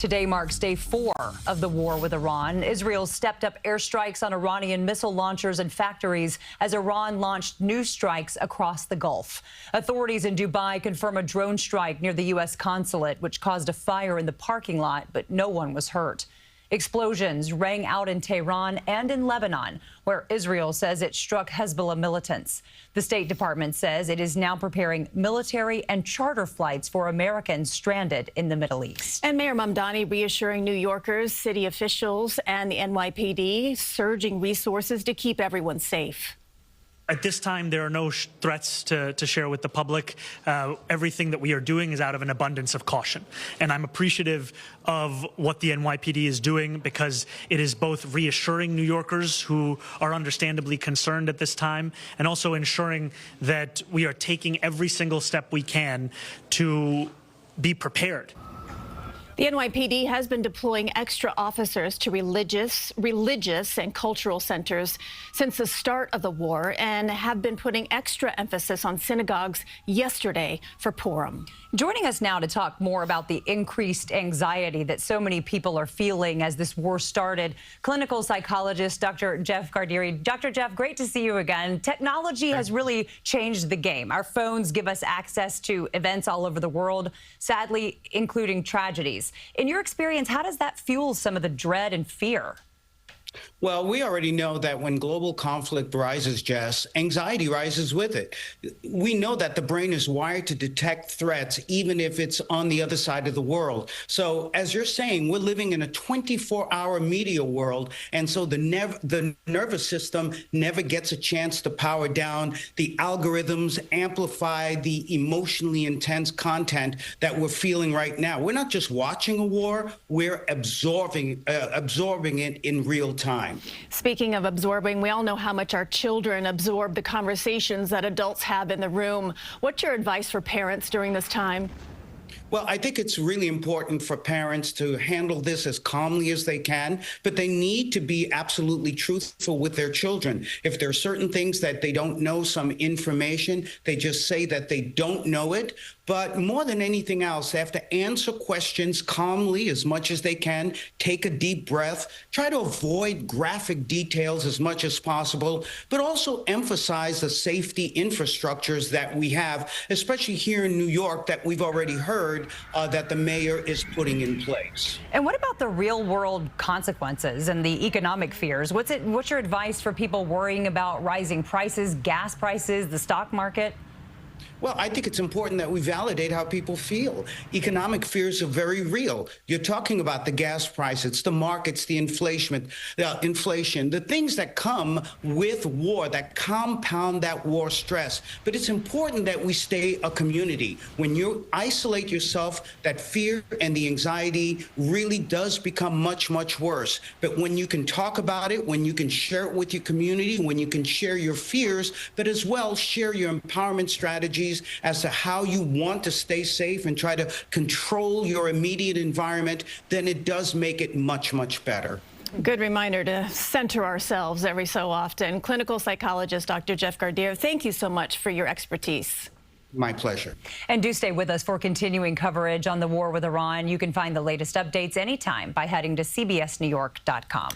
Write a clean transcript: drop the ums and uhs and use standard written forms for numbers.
Today marks day 4 of the war with Iran. Israel stepped up airstrikes on Iranian missile launchers and factories as Iran launched new strikes across the Gulf. Authorities in Dubai confirm a drone strike near the U.S. consulate, which caused a fire in the parking lot, but no one was hurt. Explosions rang out in Tehran and in Lebanon, where Israel says it struck Hezbollah militants. The State Department says it is now preparing military and charter flights for Americans stranded in the Middle East. And Mayor Mamdani reassuring New Yorkers, city officials, and the NYPD surging resources to keep everyone safe. At this time, there are no threats to share with the public. Everything that we are doing is out of an abundance of caution. And I'm appreciative of what the NYPD is doing because it is both reassuring New Yorkers who are understandably concerned at this time and also ensuring that we are taking every single step we can to be prepared. The NYPD has been deploying extra officers to religious and cultural centers since the start of the war and have been putting extra emphasis on synagogues yesterday for Purim. Joining us now to talk more about the increased anxiety that so many people are feeling as this war started, clinical psychologist Dr. Jeff Gardere. Dr. Jeff, great to see you again. Technology has really changed the game. Our phones give us access to events all over the world, sadly, including tragedies. In your experience, how does that fuel some of the dread and fear? Well, we already know that when global conflict rises, Jess, anxiety rises with it. We know that the brain is wired to detect threats, even if it's on the other side of the world. So, as you're saying, we're living in a 24-hour media world, and so the nervous system never gets a chance to power down. The algorithms amplify the emotionally intense content that we're feeling right now. We're not just watching a war, we're absorbing it in real time. Speaking of absorbing, we all know how much our children absorb the conversations that adults have in the room. What's your advice for parents during this time? Well, I think it's really important for parents to handle this as calmly as they can, but they need to be absolutely truthful with their children. If there are certain things that they don't know, some information, they just say that they don't know it. But more than anything else, they have to answer questions calmly as much as they can, take a deep breath, try to avoid graphic details as much as possible, but also emphasize the safety infrastructures that we have, especially here in New York, that we've already heard that the mayor is putting in place. And what about the real world consequences and the economic fears? What's your advice for people worrying about rising prices, gas prices, the stock market? Well, I think it's important that we validate how people feel. Economic fears are very real. You're talking about the gas price, it's the markets, the inflation, the things that come with war, that compound that war stress. But it's important that we stay a community. When you isolate yourself, that fear and the anxiety really does become much, much worse. But when you can talk about it, when you can share it with your community, when you can share your fears, but as well share your empowerment strategies as to how you want to stay safe and try to control your immediate environment, then it does make it much, much better. Good reminder to center ourselves every so often. Clinical psychologist Dr. Jeff Gardere, thank you so much for your expertise. My pleasure. And do stay with us for continuing coverage on the war with Iran. You can find the latest updates anytime by heading to cbsnewyork.com.